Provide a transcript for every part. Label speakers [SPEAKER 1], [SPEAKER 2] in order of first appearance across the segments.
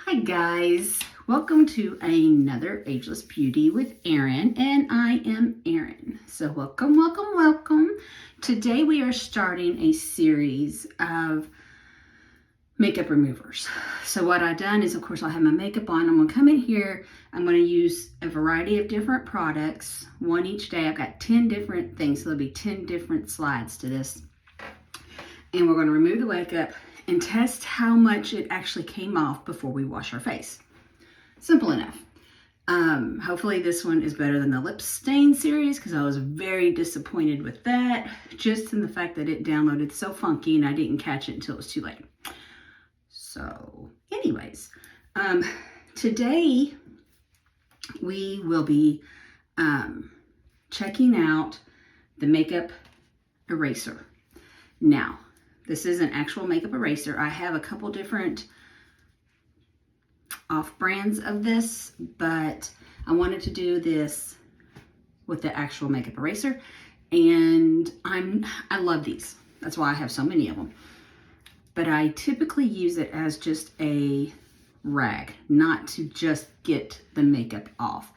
[SPEAKER 1] Hi guys, welcome to another Ageless Beauty with Erin, and I am Erin. So welcome. Today we are starting a series of makeup removers. So what I've done is, of course, I'll have my makeup on. I'm going to come in here. I'm going to use a variety of different products, one each day. I've got 10 different things, so there'll be 10 different slides to this. And we're going to remove the makeup and test how much it actually came off before we wash our face. Simple enough. Hopefully this one is better than the lip stain series, because I was very disappointed with that, just in the fact that it downloaded so funky and I didn't catch it until it was too late. So anyways, today we will be checking out the makeup eraser. Now, this is an actual makeup eraser. I have a couple different off-brands of this, but I wanted to do this with the actual makeup eraser, and I love these. That's why I have so many of them. But I typically use it as just a rag, not to just get the makeup off.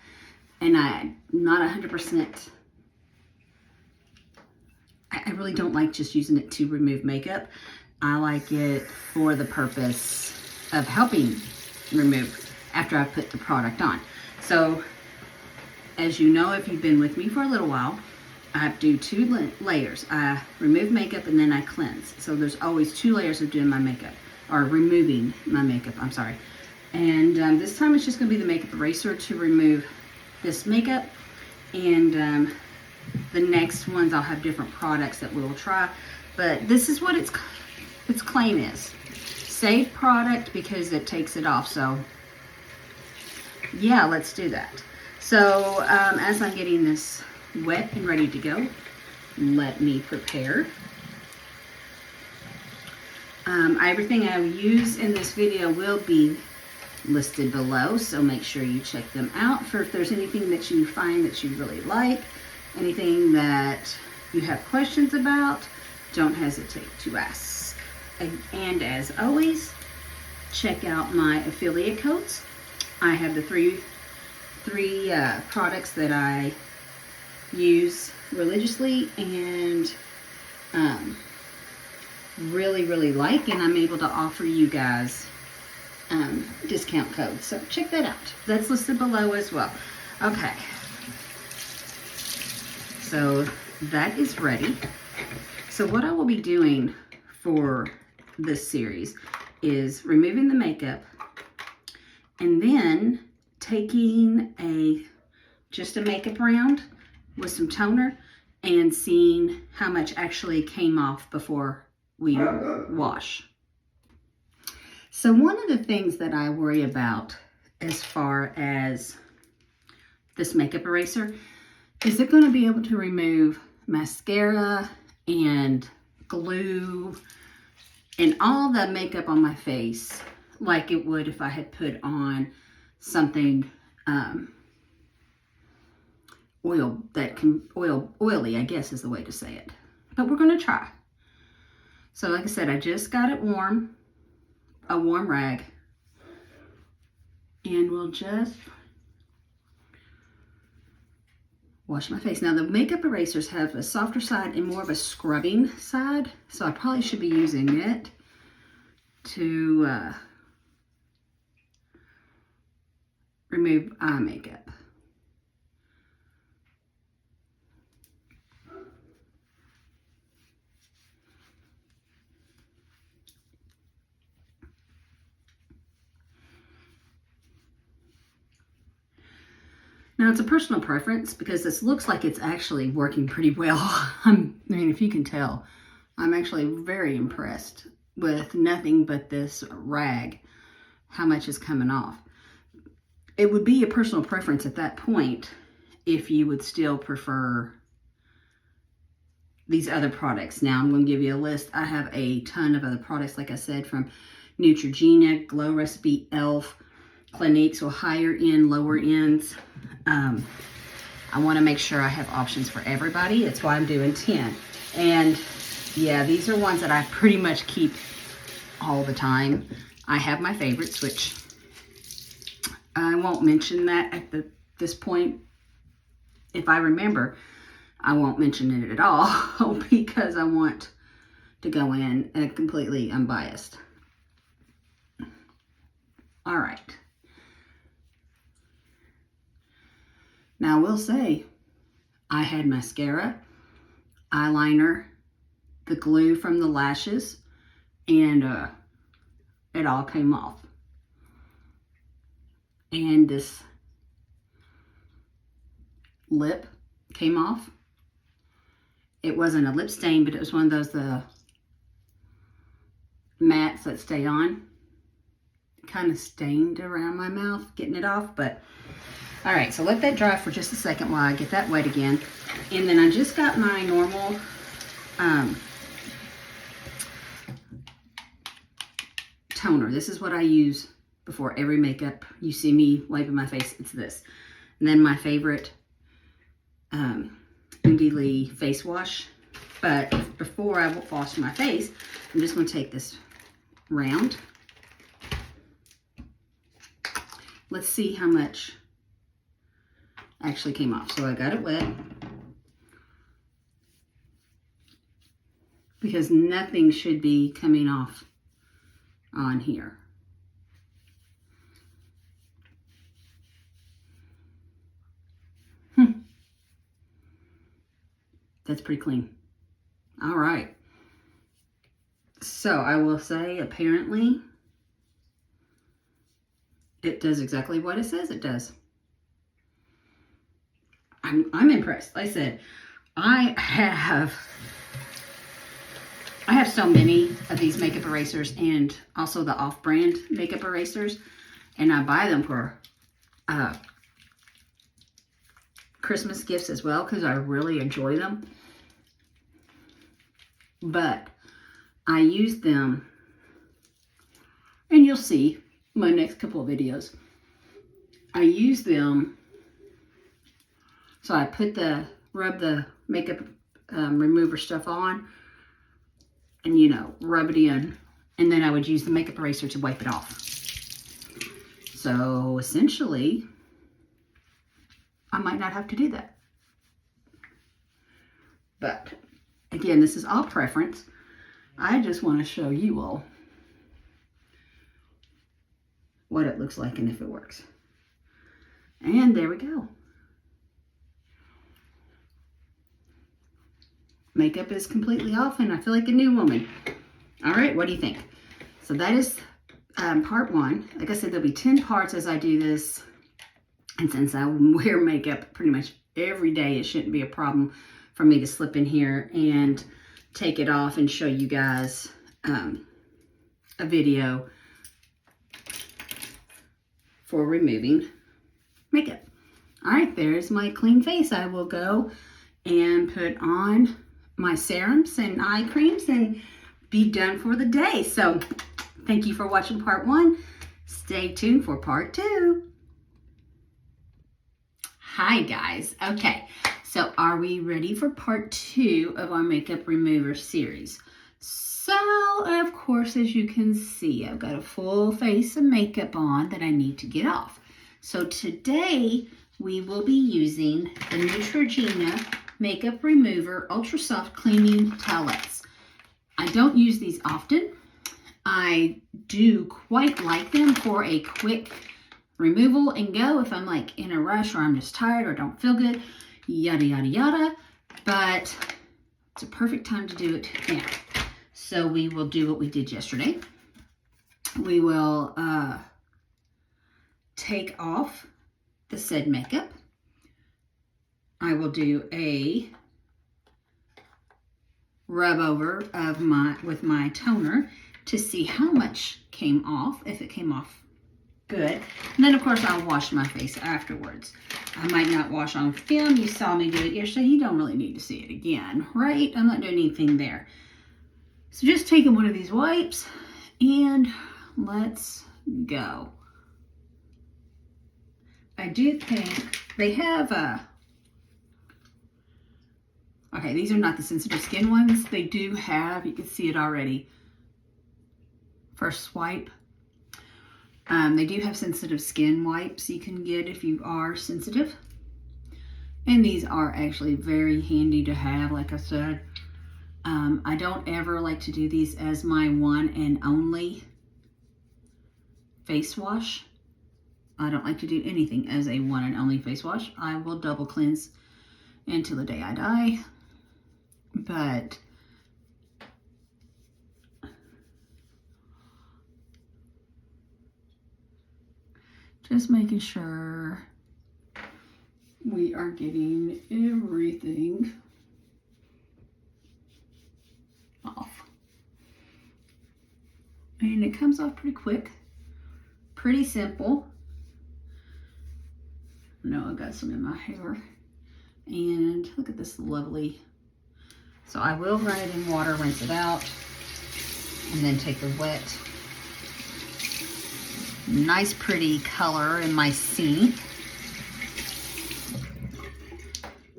[SPEAKER 1] And I'm not 100%. I really don't like just using it to remove makeup. I like it for the purpose of helping remove after I put the product on. So, as you know, if you've been with me for a little while, I do two layers. I remove makeup and then I cleanse. So there's always 2 layers of doing my makeup, or removing my makeup, I'm sorry. And this time it's just going to be the makeup eraser to remove this makeup. And the next ones I'll have different products that we'll try, but this is what its claim is. Safe product because it takes it off. So yeah, let's do that. So as I'm getting this wet and ready to go, let me prepare. Everything I use in this video will be listed below, so make sure you check them out for if there's anything that you find that you really like. Anything that you have questions about, don't hesitate to ask. And as always, check out my affiliate codes. I have the three products that I use religiously and really like, and I'm able to offer you guys discount codes. So check that out. That's listed below as well. Okay. So that is ready. So what I will be doing for this series is removing the makeup and then taking just a makeup round with some toner and seeing how much actually came off before we wash. So one of the things that I worry about as far as this makeup eraser, is it going to be able to remove mascara and glue and all the makeup on my face like it would if I had put on something oily, I guess is the way to say it. But we're going to try. So like I said, I just got it warm, a warm rag, and we'll just wash my face. Now the makeup erasers have a softer side and more of a scrubbing side, so I probably should be using it to remove eye makeup. Now it's a personal preference because this looks like it's actually working pretty well. I mean, if you can tell, I'm actually very impressed with nothing but this rag, how much is coming off. It would be a personal preference at that point if you would still prefer these other products. Now I'm going to give you a list. I have a ton of other products, like I said, from Neutrogena, Glow Recipe, Elf, Clinique, so higher end, lower ends. I want to make sure I have options for everybody. That's why I'm doing 10. And yeah, these are ones that I pretty much keep all the time. I have my favorites, which I won't mention that at this point. If I remember, I won't mention it at all because I want to go in completely unbiased. All right. Now I will say, I had mascara, eyeliner, the glue from the lashes, and it all came off. And this lip came off. It wasn't a lip stain, but it was one of those mats that stay on. Kind of stained around my mouth getting it off, but all right, so let that dry for just a second while I get that wet again. And then I just got my normal toner. This is what I use before every makeup. You see me wiping my face, it's this. And then my favorite Lee face wash. But before I wash my face, I'm just going to take this round. Let's see how much actually came off. So I got it wet because nothing should be coming off on here. That's pretty clean. All right. So I will say, apparently, it does exactly what it says it does. I'm impressed. Like I said, I have so many of these makeup erasers and also the off-brand makeup erasers, and I buy them for Christmas gifts as well because I really enjoy them. But I use them, and you'll see my next couple of videos. I use them, so I rub the makeup remover stuff on, and rub it in, and then I would use the makeup eraser to wipe it off. So essentially, I might not have to do that. But again, this is all preference. I just want to show you all what it looks like and if it works. And there we go. Makeup is completely off and I feel like a new woman. All right, what do you think? So that is part one. Like I said, there'll be 10 parts as I do this. And since I wear makeup pretty much every day, it shouldn't be a problem for me to slip in here and take it off and show you guys a video for removing makeup. All right, there's my clean face. I will go and put on my serums and eye creams and be done for the day. So thank you for watching part one. Stay tuned for part two. Hi guys. Okay, so are we ready for part two of our makeup remover series? So of course, as you can see, I've got a full face of makeup on that I need to get off. So today we will be using the Neutrogena Makeup Remover Ultra Soft Cleaning Towelettes. I don't use these often. I do quite like them for a quick removal and go if I'm like in a rush or I'm just tired or don't feel good, yada, yada, yada. But it's a perfect time to do it now. So we will do what we did yesterday. We will take off the said makeup. I will do a rub over of with my toner to see how much came off, if it came off good. And then of course I'll wash my face afterwards. I might not wash on film. You saw me do it yesterday. You don't really need to see it again, right? I'm not doing anything there. So just taking one of these wipes and let's go. I do think they have okay, these are not the sensitive skin ones. They do have, you can see it already, first swipe. They do have sensitive skin wipes you can get if you are sensitive. And these are actually very handy to have, like I said. I don't ever like to do these as my one and only face wash. I don't like to do anything as a one and only face wash. I will double cleanse until the day I die. But just making sure we are getting everything off. And it comes off pretty quick, pretty simple. No, I got some in my hair. And look at this lovely. So I will run it in water, rinse it out, and then take the wet. Nice pretty color in my sink.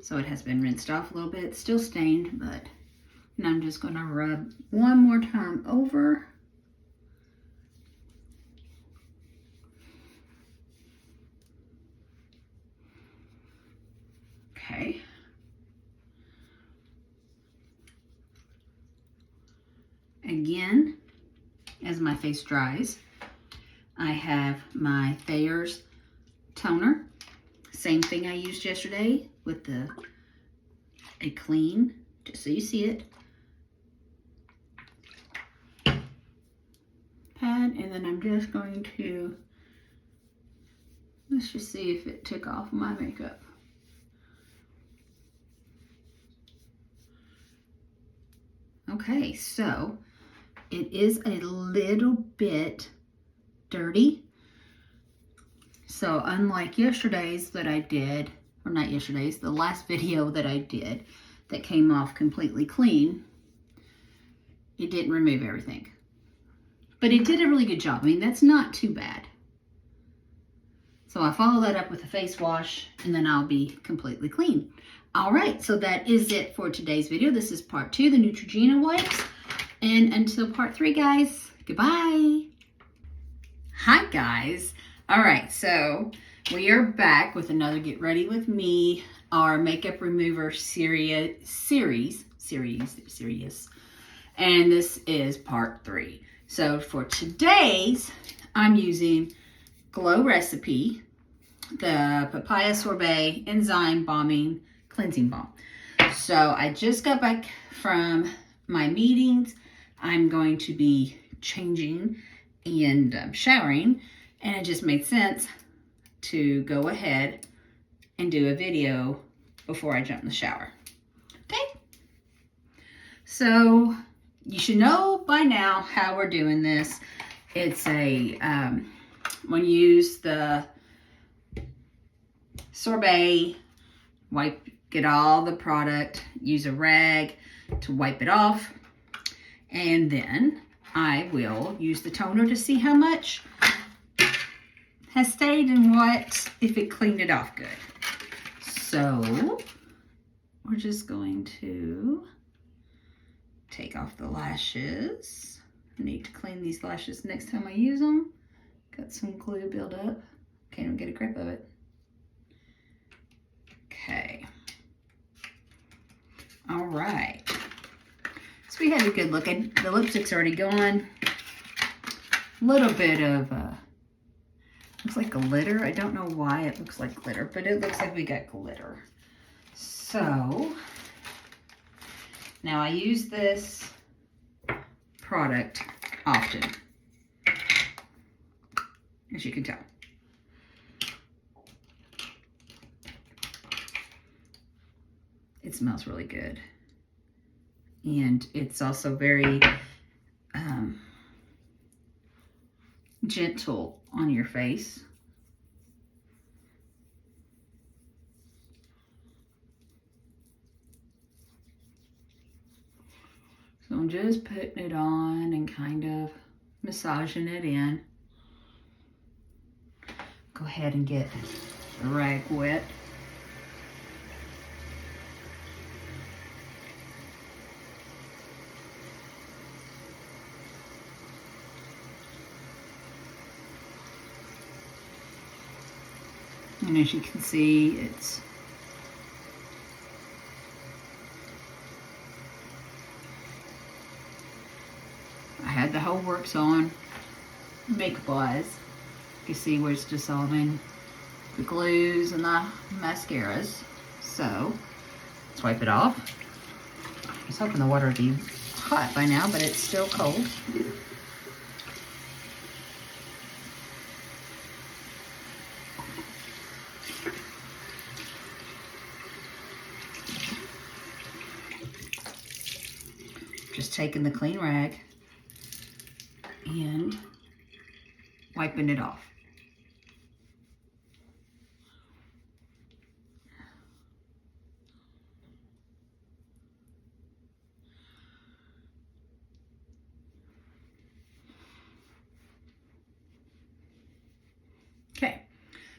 [SPEAKER 1] So it has been rinsed off a little bit, still stained, but now I'm just gonna rub one more time over. Okay. Again, as my face dries, I have my Thayer's toner. Same thing I used yesterday with a clean, just so you see it, pad. And then I'm just going to, let's just see if it took off my makeup. Okay, so it is a little bit dirty. So unlike yesterday's that I did, or not yesterday's, the last video that I did that came off completely clean, it didn't remove everything. But it did a really good job. I mean, that's not too bad. So I follow that up with a face wash, and then I'll be completely clean. All right, so that is it for today's video. This is part 2, the Neutrogena wipes. And until part 3, guys, goodbye. Hi, guys. All right, so we are back with another Get Ready With Me, our makeup remover series. And this is part 3. So for today's, I'm using Glow Recipe, the Papaya Sorbet Enzyme Balming Cleansing Balm. So I just got back from my meetings. I'm going to be changing and showering, and it just made sense to go ahead and do a video before I jump in the shower. Okay? So you should know by now how we're doing this. It's a, when you use the sorbet, get all the product, use a rag to wipe it off, and then I will use the toner to see how much has stayed and what, if it cleaned it off good. So we're just going to take off the lashes. I need to clean these lashes next time I use them. Got some glue build up. Can't even get a grip of it. Okay. All right. So we had a good look at the lipstick's already gone. A little bit of looks like glitter. I don't know why it looks like glitter, but it looks like we got glitter. So now I use this product often, as you can tell. It smells really good. And it's also very gentle on your face. So I'm just putting it on and kind of massaging it in. Go ahead and get the rag wet. And as you can see, I had the whole works on makeup-wise. You can see where it's dissolving the glues and the mascaras. So, let's wipe it off. I was hoping the water would be hot by now, but it's still cold. Just taking the clean rag and wiping it off. Okay,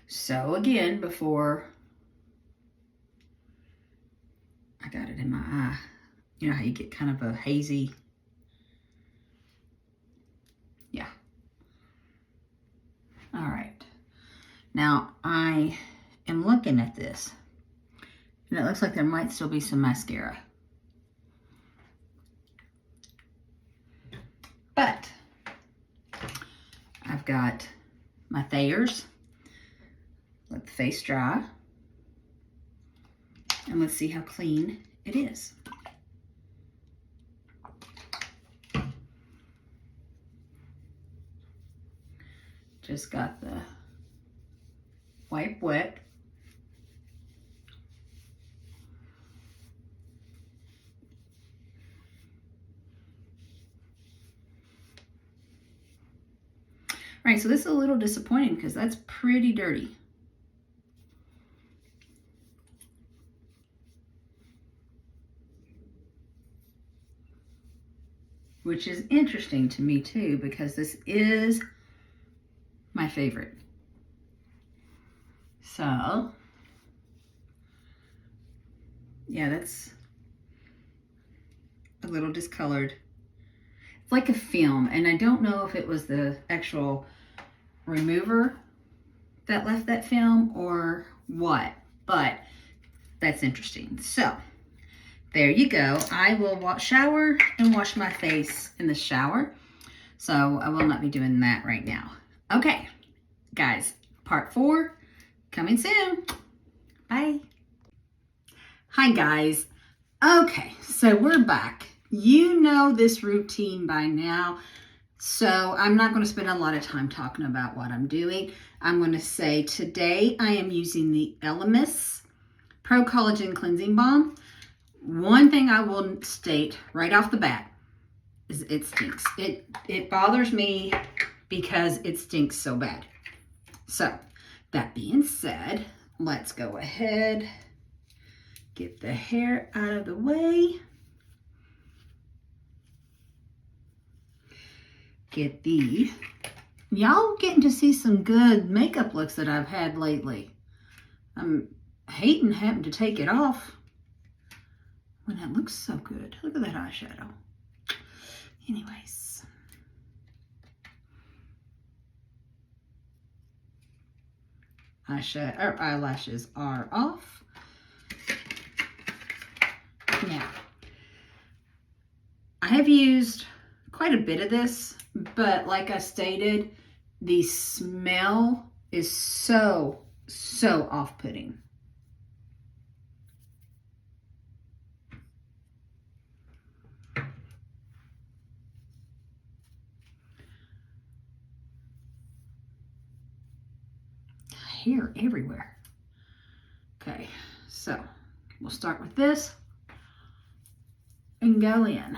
[SPEAKER 1] so again, before I got it in my eye, you know how you get kind of a hazy, yeah. All right, now I am looking at this, and it looks like there might still be some mascara. But I've got my Thayers. Let the face dry. And let's see how clean it is. Just got the wipe wet. All right, so this is a little disappointing because that's pretty dirty. Which is interesting to me too, because this is my favorite. So, yeah, that's a little discolored. It's like a film, and I don't know if it was the actual remover that left that film or what, but that's interesting. So, there you go. I will shower and wash my face in the shower. So I will not be doing that right now. Okay, guys, part 4 coming soon. Bye. Hi, guys. Okay, so we're back. You know this routine by now. So I'm not going to spend a lot of time talking about what I'm doing. I'm going to say today I am using the Elemis Pro-Collagen Cleansing Balm. One thing I will state right off the bat is it stinks. It bothers me because it stinks so bad. So, that being said, let's go ahead, get the hair out of the way. Get y'all getting to see some good makeup looks that I've had lately. I'm hating having to take it off when it looks so good. Look at that eyeshadow. Anyways. Eyelashes are off. Now, I have used quite a bit of this, but like I stated, the smell is so off-putting. Hair everywhere. Okay, so we'll start with this and go in.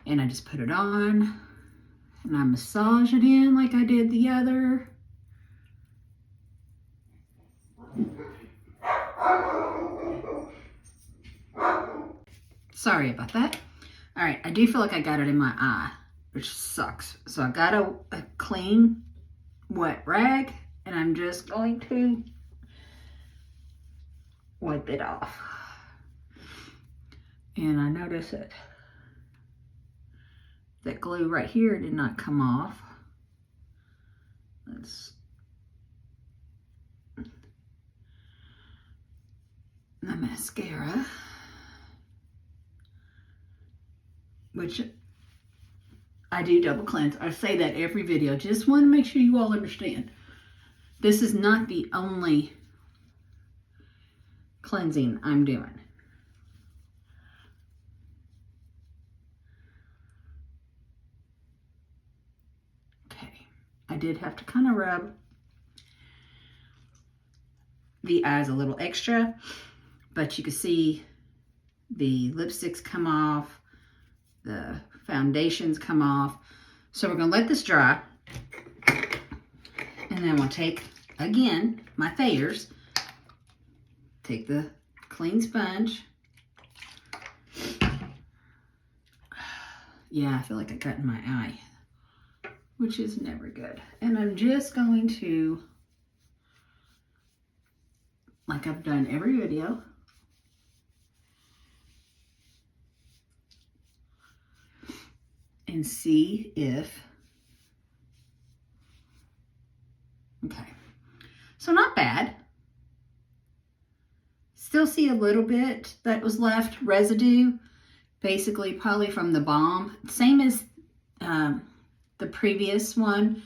[SPEAKER 1] And I just put it on and I massage it in like I did the other. Sorry about that. All right, I do feel like I got it in my eye, which sucks. So I got a clean, wet rag, and I'm just going to wipe it off. And I notice it. That glue right here did not come off. Let's the mascara, which I do double cleanse. I say that every video. Just want to make sure you all understand. This is not the only cleansing I'm doing. Okay, I did have to kind of rub the eyes a little extra, but you can see the lipsticks come off, the foundations come off. So we're going to let this dry, and then we'll take, again, my Thayers, take the clean sponge. Yeah, I feel like I got in my eye, which is never good. And I'm just going to, like I've done every video, and see if, okay, so not bad. Still see a little bit that was left, residue, basically probably from the balm. Same as the previous one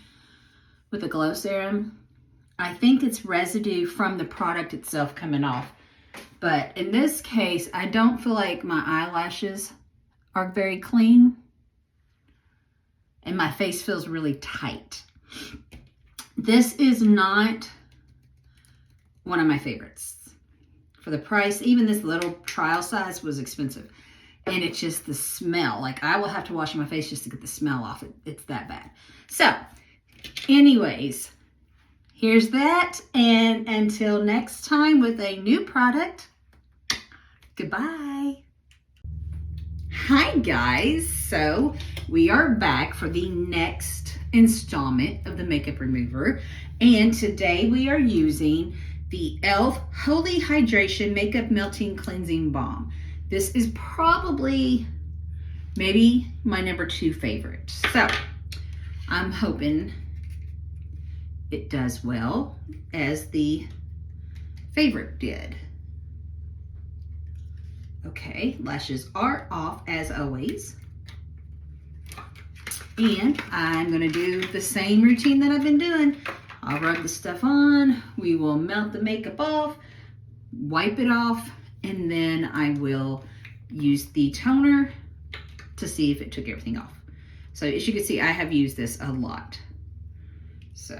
[SPEAKER 1] with the glow serum. I think it's residue from the product itself coming off. But in this case, I don't feel like my eyelashes are very clean. And my face feels really tight. This is not one of my favorites. For the price, even this little trial size was expensive. And it's just the smell. Like, I will have to wash my face just to get the smell off. It's that bad. So, anyways, here's that. And until next time with a new product, goodbye. Hi guys, so we are back for the next installment of the makeup remover, and today we are using the e.l.f. Holy Hydration Makeup Melting Cleansing Balm. This is probably maybe my number 2 favorite, so I'm hoping it does well as the favorite did. Okay, lashes are off as always. And I'm going to do the same routine that I've been doing. I'll rub the stuff on, we will melt the makeup off, wipe it off, and then I will use the toner to see if it took everything off. So as you can see, I have used this a lot. So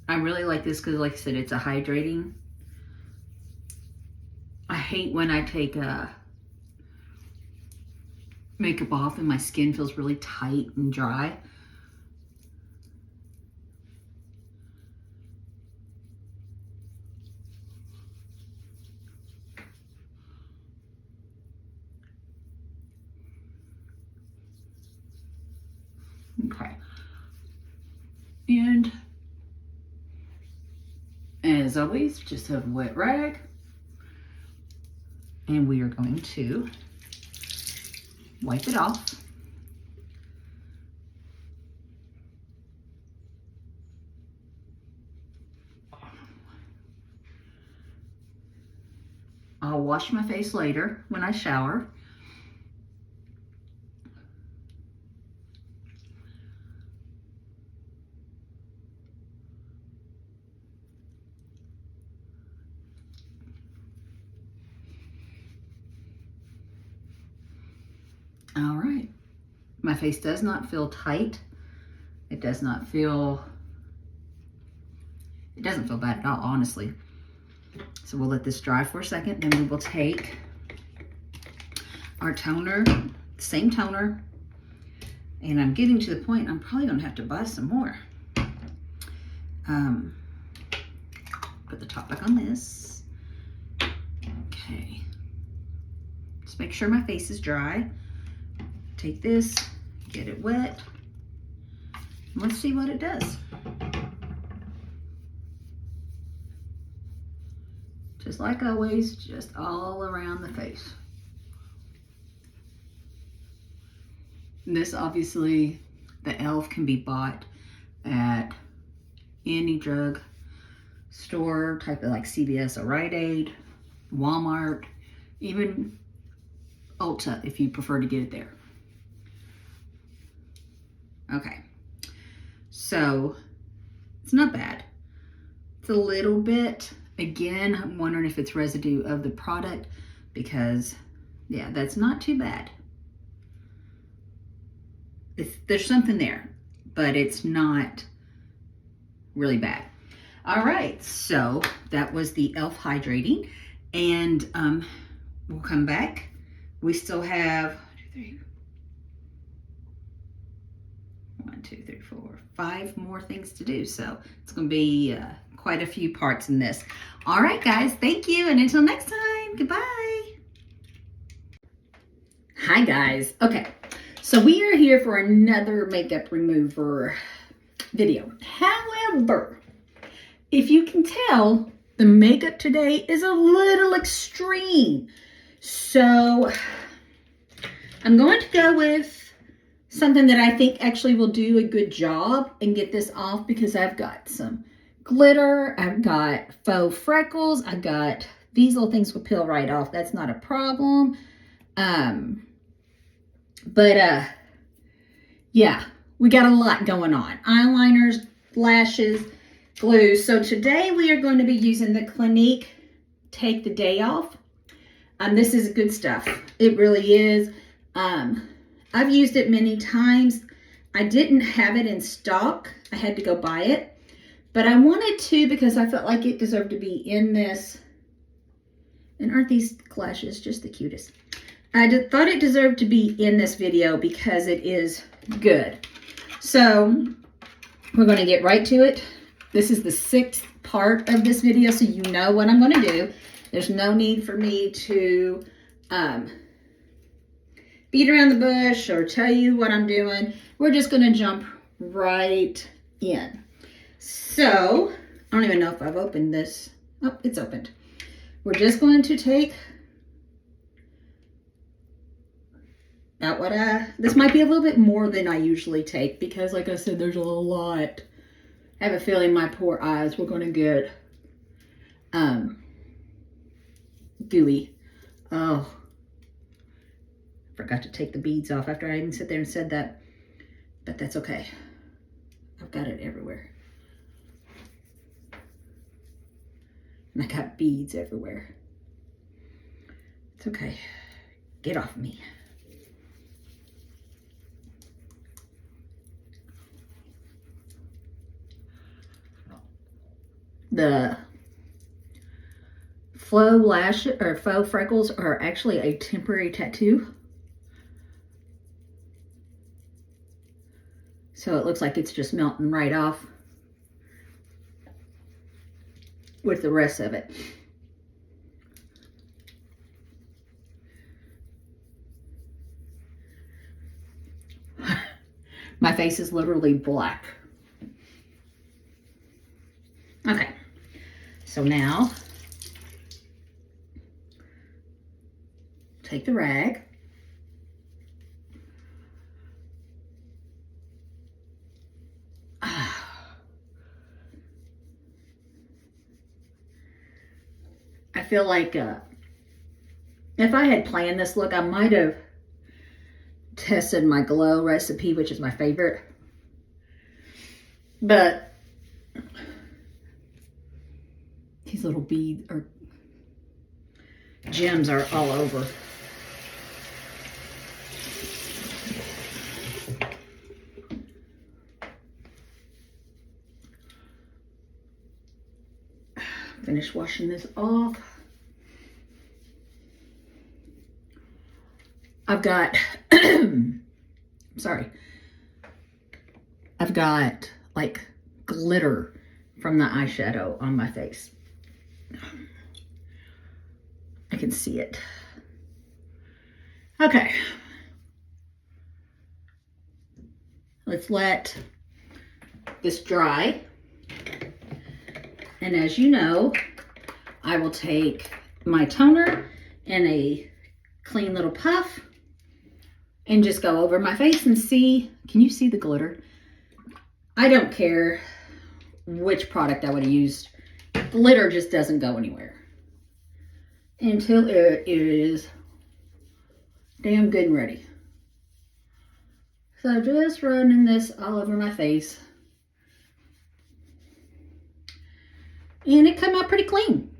[SPEAKER 1] I really like this because, like I said, it's a hydrating. I hate when I take makeup off and my skin feels really tight and dry. Okay. And as always, just have a wet rag. And we are going to wipe it off. I'll wash my face later when I shower. All right, my face does not feel tight. It doesn't feel bad at all, honestly. So we'll let this dry for a second, then we will take our toner, same toner, and I'm getting to the point I'm probably gonna have to buy some more. But put the top back on this. Okay. Just make sure my face is dry. Take this, get it wet. Let's see what it does. Just like always, just all around the face. And this obviously, the e.l.f. can be bought at any drug store, type of like CVS or Rite Aid, Walmart, even Ulta if you prefer to get it there. Okay, so it's not bad. It's a little bit, again, I'm wondering if it's residue of the product because, yeah, that's not too bad. There's something there, but it's not really bad. All right, so that was the e.l.f. Hydrating, and we'll come back. We still have 5 more things to do, so it's going to be quite a few parts in this. All right, guys, thank you, and until next time, goodbye. Hi, guys. Okay, so we are here for another makeup remover video. However, if you can tell, the makeup today is a little extreme. So I'm going to go with something that I think actually will do a good job and get this off, because I've got some glitter, I've got faux freckles, I've got these little things will peel right off. That's not a problem. Yeah, we got a lot going on. Eyeliners, lashes, glue. So today we are going to be using the Clinique Take the Day Off. This is good stuff. It really is. I've used it many times. I didn't have it in stock. I had to go buy it. But I wanted to because I felt like it deserved to be in this. And aren't these lashes just the cutest? I thought it deserved to be in this video because it is good. So we're going to get right to it. This is the 6th part of this video, so you know what I'm going to do. There's no need for me to beat around the bush or tell you what I'm doing. We're just going to jump right in. So, I don't even know if I've opened this. Oh, it's opened. We're just going to take out what this might be a little bit more than I usually take because, like I said, there's a lot. I have a feeling my poor eyes were going to get gooey. Oh, forgot to take the beads off after I even sat there and said that, but that's okay. I've got it everywhere. And I got beads everywhere. It's okay. Get off me. The faux lash or faux freckles are actually a temporary tattoo. So it looks like it's just melting right off with the rest of it. My face is literally black. Okay, so now take the rag. I feel like if I had planned this look, I might have tested my glow recipe, which is my favorite. But these little beads or gems are all over. Finish washing this off. I've got, sorry, I've got like glitter from the eyeshadow on my face. I can see it. Okay. Let's let this dry. And as you know, I will take my toner and a clean little puff and just go over my face and see. Can you see the glitter? I don't care which product I would have used. Glitter just doesn't go anywhere until it is damn good and ready. So just running this all over my face. And it came out pretty clean.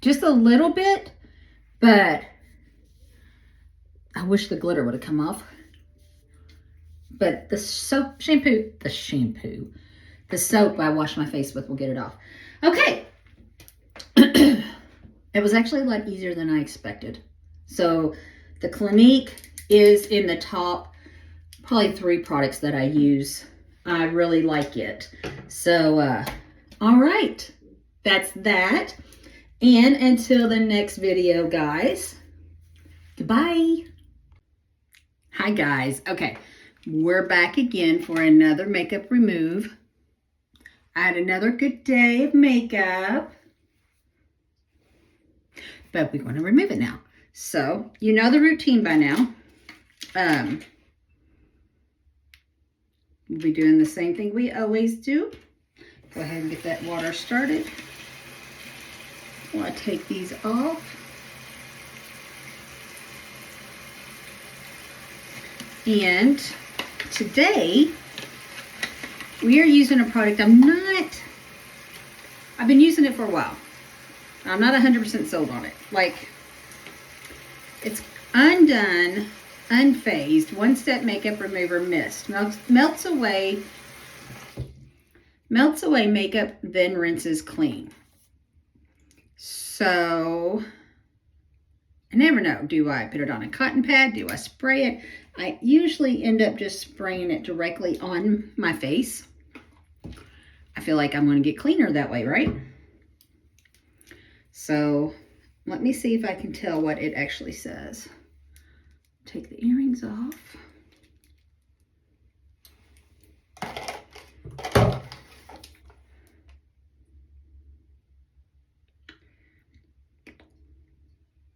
[SPEAKER 1] Just a little bit, but I wish the glitter would have come off. But the soap, the soap I wash my face with will get it off. Okay. It was actually a lot easier than I expected. So the Clinique is in the top, probably 3 products that I use. I really like it. So, all right. That's that. And until the next video, guys, goodbye. Hi, guys. Okay, we're back again for another makeup remove. I had another good day of makeup, but we're going to remove it now. So, you know the routine by now. We'll be doing the same thing we always do. Go ahead and get that water started. While I take these off. And today we are using a product I've been using it for a while. I'm not 100% sold on it. Like, it's Undone Unfazed One-Step Makeup Remover Mist. Melts away makeup, then rinses clean. So, I never know. Do I put it on a cotton pad? Do I spray it? I usually end up just spraying it directly on my face. I feel like I'm going to get cleaner that way, right? So, let me see if I can tell what it actually says. Take the earrings off.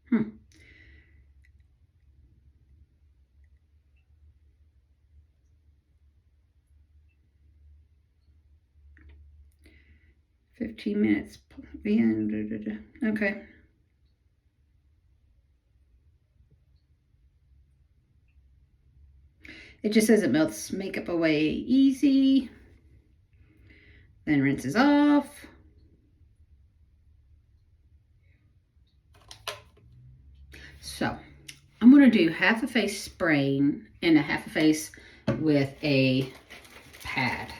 [SPEAKER 1] Hmm. $15 minutes. Okay. It just says it melts makeup away easy. Then rinses off. So, I'm going to do half a face spraying and a half a face with a pad.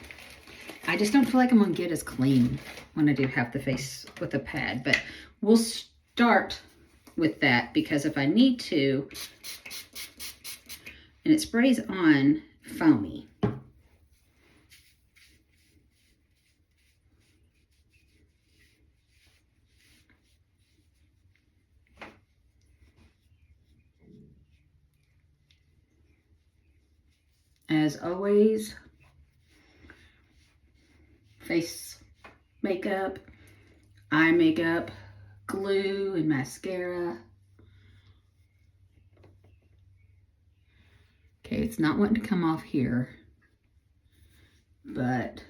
[SPEAKER 1] I just don't feel like I'm going to get as clean when I do half the face with a pad. But we'll start with that because if I need to, and it sprays on foamy. As always, face makeup, eye makeup, glue, and mascara. Okay, it's not wanting to come off here, but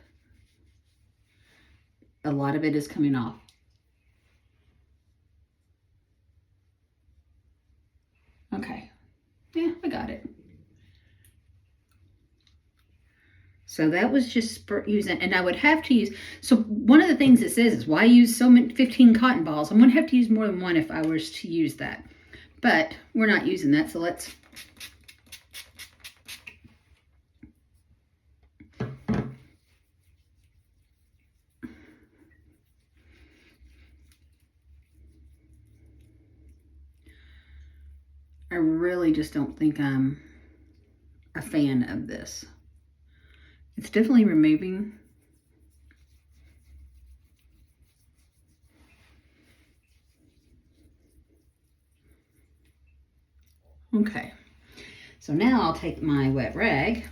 [SPEAKER 1] a lot of it is coming off. Okay, yeah, I got it. So that was just using, and I would have to use, so one of the things it says is why use so many 15 cotton balls? I'm going to have to use more than one if I was to use that. But we're not using that, so let's. I really just don't think I'm a fan of this. It's definitely removing. Okay, so now I'll take my wet rag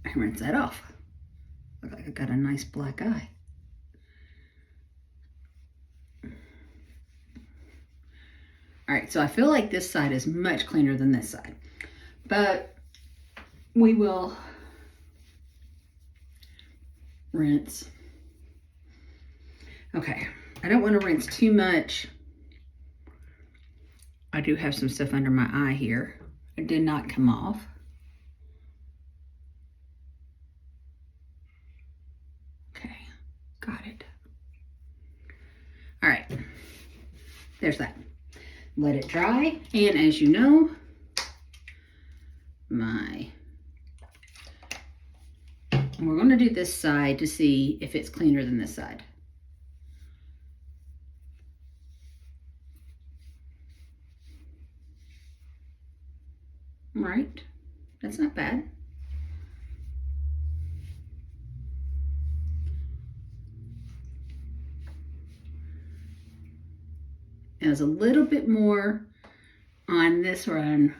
[SPEAKER 1] and rinse that off. Look like I got a nice black eye. All right, so I feel like this side is much cleaner than this side, but we will rinse. Okay, I don't want to rinse too much. I do have some stuff under my eye here. It did not come off. Okay, got it. All right, there's that. Let it dry, and as you know, we're going to do this side to see if it's cleaner than this side. All right, that's not bad. There's a little bit more on this run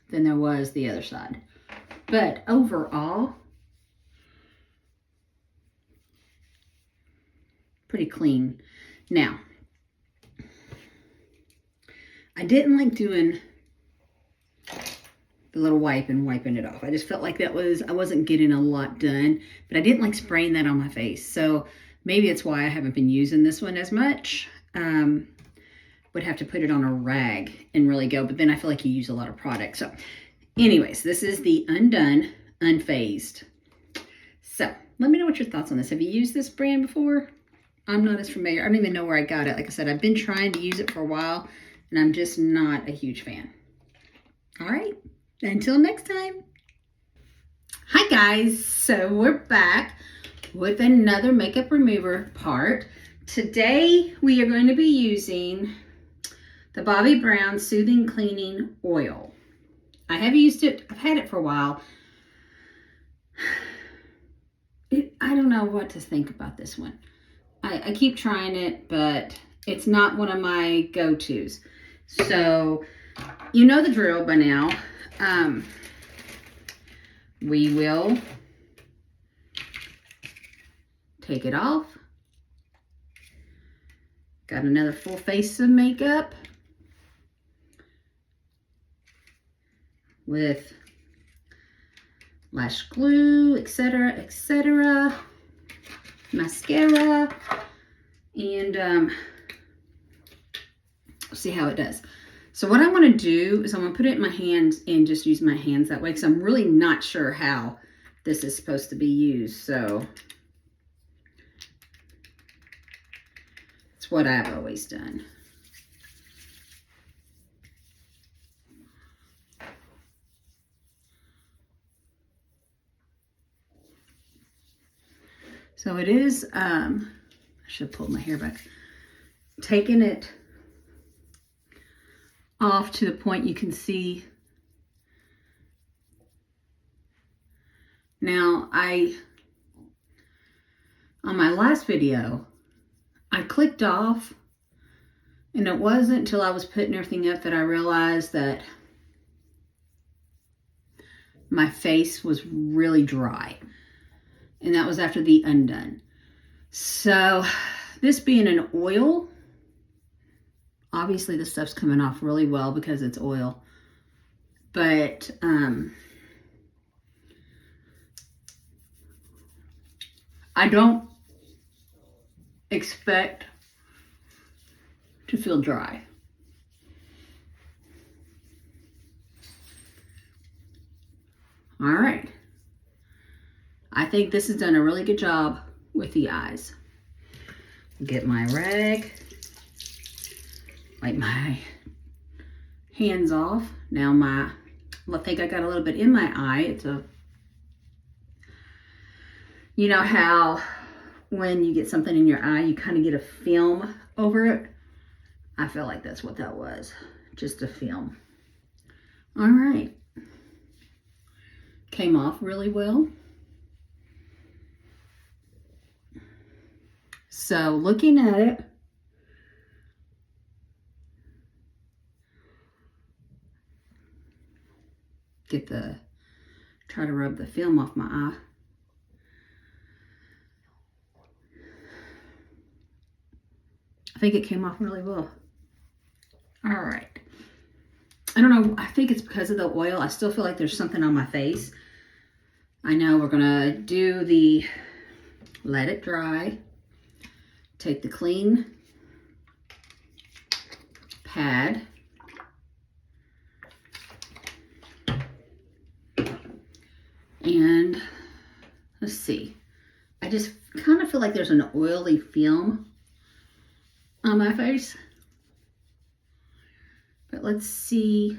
[SPEAKER 1] than there was the other side, but overall, pretty clean. Now, I didn't like doing the little wipe and wiping it off. I just felt like I wasn't getting a lot done, but I didn't like spraying that on my face. So maybe it's why I haven't been using this one as much. Would have to put it on a rag and really go, but then I feel like you use a lot of product. So anyways, this is the Undone Unfazed. So let me know what your thoughts on this. Have you used this brand before? I'm not as familiar. I don't even know where I got it. Like I said, I've been trying to use it for a while and I'm just not a huge fan. All right, until next time. Hi guys, so we're back with another makeup remover part. Today we are going to be using the Bobbi Brown Soothing Cleaning Oil. I have used it, I've had it for a while. I don't know what to think about this one. I keep trying it, but it's not one of my go-tos. So, you know the drill by now. We will take it off. Got another full face of makeup with lash glue, etc., etc., mascara, and see how it does. So what I'm going to do is I'm going to put it in my hands and just use my hands that way because I'm really not sure how this is supposed to be used. So it's what I've always done. So it is, I should pull my hair back, taking it off to the point you can see. Now on my last video, I clicked off and it wasn't until I was putting everything up that I realized that my face was really dry. And that was after the Undone. So this being an oil, obviously this stuff's coming off really well because it's oil. But I don't expect to feel dry. All right. I think this has done a really good job with the eyes. Get my rag, wipe my hands off. Now I think I got a little bit in my eye. You know how when you get something in your eye, you kind of get a film over it? I feel like that's what that was, just a film. All right. Came off really well. So looking at it, try to rub the film off my eye. I think it came off really well. All right. I don't know. I think it's because of the oil. I still feel like there's something on my face. I know we're going to do the let it dry. Take the clean pad. And let's see. I just kind of feel like there's an oily film on my face. But let's see.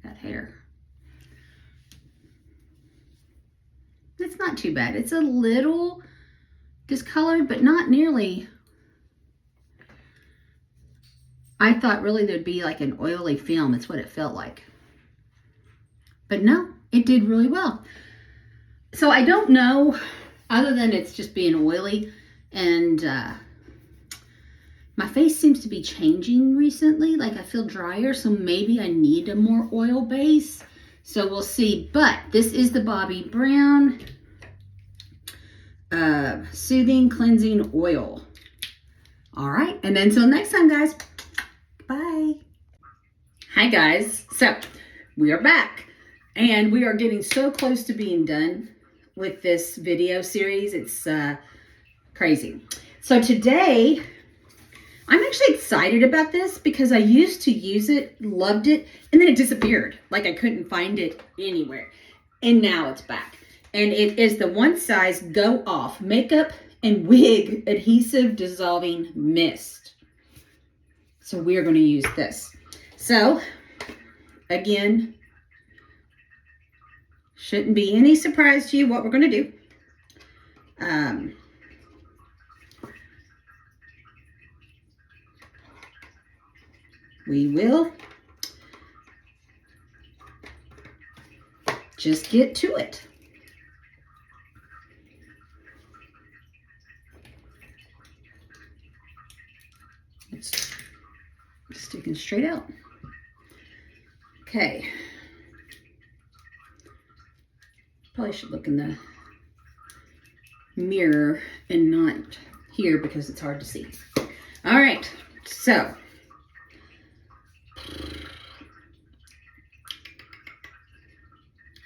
[SPEAKER 1] That hair. It's not too bad. It's a little discolored, but not nearly. I thought really there'd be like an oily film. It's what it felt like. But no, it did really well. So I don't know, other than it's just being oily, and my face seems to be changing recently. Like I feel drier, so maybe I need a more oil base. So we'll see. But this is the Bobbi Brown Soothing Cleansing Oil. All right, and then until next time, guys. Bye. Hi, guys. So we are back, and we are getting so close to being done with this video series. It's crazy. So today, I'm actually excited about this because I used to use it, loved it, and then it disappeared. Like I couldn't find it anywhere. And now it's back. And it is the One Size Go Off Makeup and Wig Adhesive Dissolving Mist. So we are going to use this. So, again, shouldn't be any surprise to you what we're going to do. We will just get to it. It's sticking straight out. Okay. Probably should look in the mirror and not here because it's hard to see. All right, so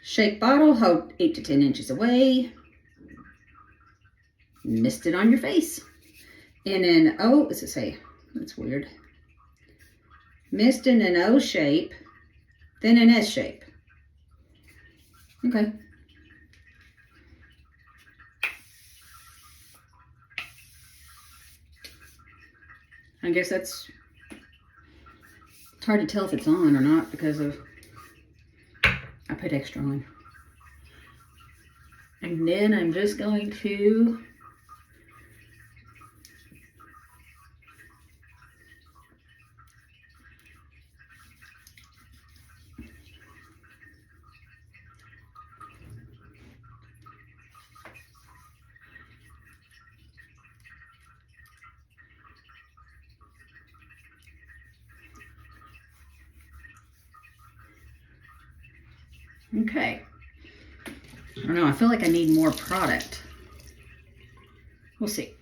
[SPEAKER 1] shake bottle, hold 8 to 10 inches away. Mist it on your face. In an O, what's it say? That's weird. Mist in an O shape, then an S shape. Okay. I guess it's hard to tell if it's on or not because of I put extra on. And then I'm just going to okay. I don't know. I feel like I need more product. We'll see.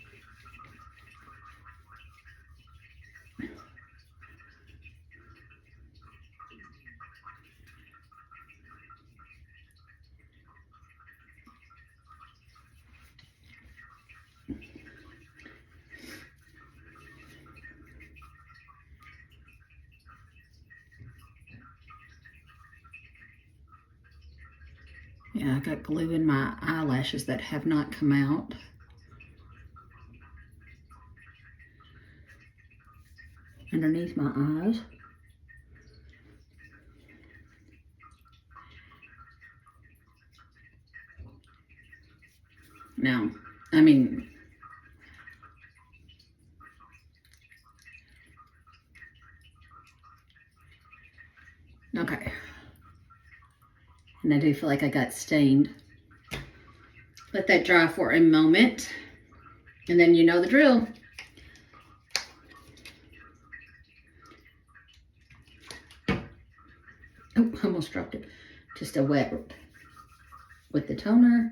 [SPEAKER 1] Yeah, I got glue in my eyelashes that have not come out. Underneath my eyes. Now, I mean, okay. And I do feel like I got stained. Let that dry for a moment. And then you know the drill. Oh, almost dropped it. Just a wet with the toner.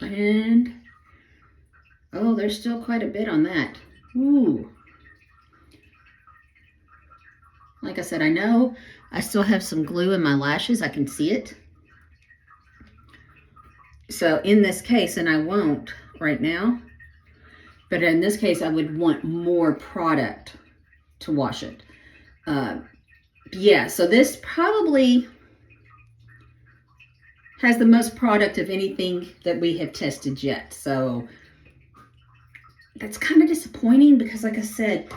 [SPEAKER 1] And, oh, there's still quite a bit on that. Ooh. Like I said, I know I still have some glue in my lashes. I can see it. So in this case, and I won't right now, but in this case, I would want more product to wash it. Yeah, so this probably has the most product of anything that we have tested yet. So that's kind of disappointing because, like I said,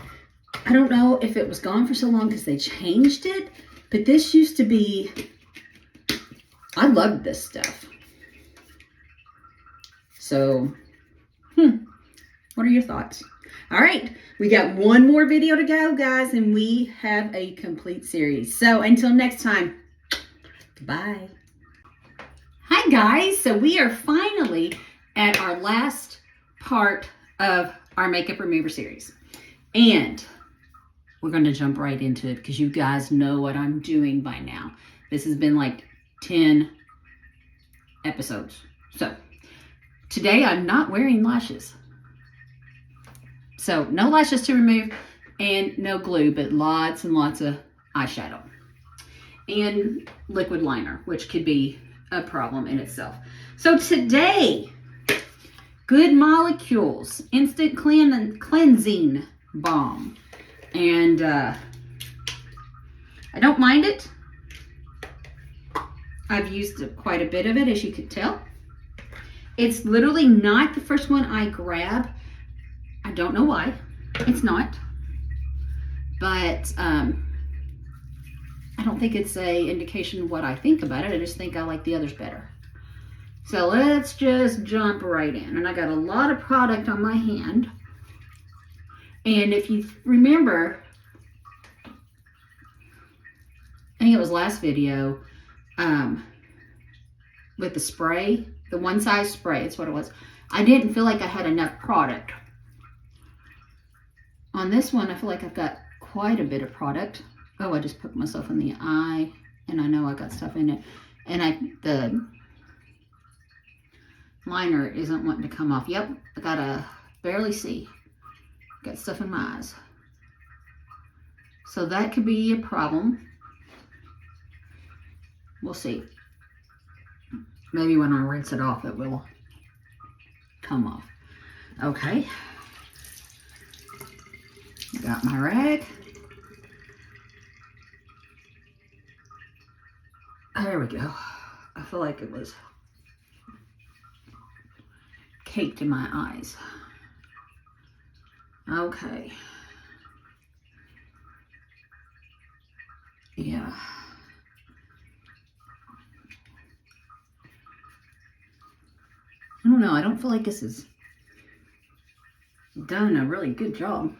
[SPEAKER 1] I don't know if it was gone for so long because they changed it, but this used to be, I loved this stuff. So, what are your thoughts? All right, we got one more video to go, guys, and we have a complete series. So until next time, bye. Hi, guys. So we are finally at our last part of our makeup remover series. And we're going to jump right into it because you guys know what I'm doing by now. This has been like 10 episodes. So today I'm not wearing lashes. So no lashes to remove and no glue, but lots and lots of eyeshadow and liquid liner, which could be a problem in itself. So today, Good Molecules Instant Cleansing Balm. And I don't mind it. I've used quite a bit of it, as you could tell. It's literally not the first one I grab. I don't know why. It's not. But I don't think it's a indication of what I think about it. I just think I like the others better. So let's just jump right in. And I got a lot of product on my hand. And if you remember, I think it was last video, with the spray, the one size spray, that's what it was. I didn't feel like I had enough product. On this one, I feel like I've got quite a bit of product. Oh, I just put myself in the eye, and I know I got stuff in it. And the liner isn't wanting to come off. Yep, I gotta barely see. Got stuff in my eyes. So that could be a problem. We'll see. Maybe when I rinse it off, it will come off. Okay. Got my rag. There we go. I feel like it was caked in my eyes. Okay. Yeah. I don't know. I don't feel like this has done a really good job.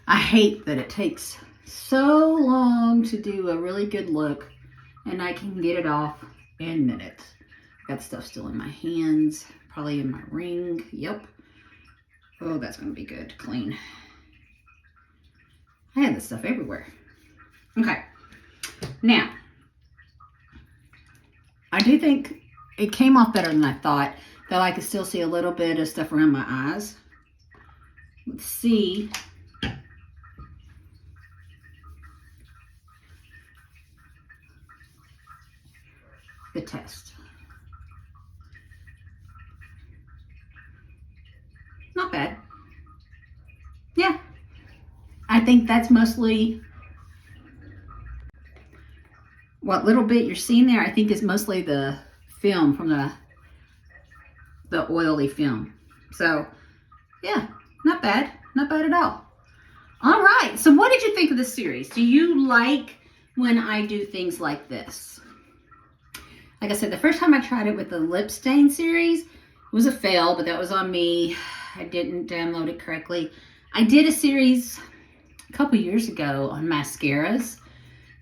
[SPEAKER 1] I hate that it takes so long to do a really good look and I can get it off in minutes. Got stuff still in my hands, probably in my ring. Yep. Oh, that's going to be good to clean. I had this stuff everywhere. Okay. Now, I do think it came off better than I thought, though I could still see a little bit of stuff around my eyes. Let's see. The test. Not bad. Yeah. I think that's mostly what little bit you're seeing there. I think is mostly the film from the oily film. So yeah, not bad. Not bad at all. All right. So what did you think of this series? Do you like when I do things like this? Like I said, the first time I tried it with the lip stain series, it was a fail, but that was on me. I didn't download it correctly. I did a series a couple years ago on mascaras,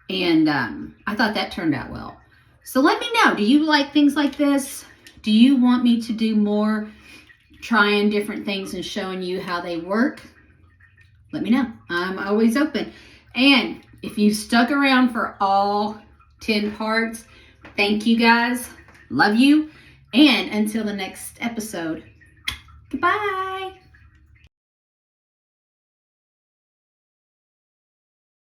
[SPEAKER 1] And I thought that turned out well. So let me know, do you like things like this? Do you want me to do more trying different things and showing you how they work? Let me know. I'm always open. And if you stuck around for all 10 parts, thank you guys. Love you. And until the next episode, goodbye.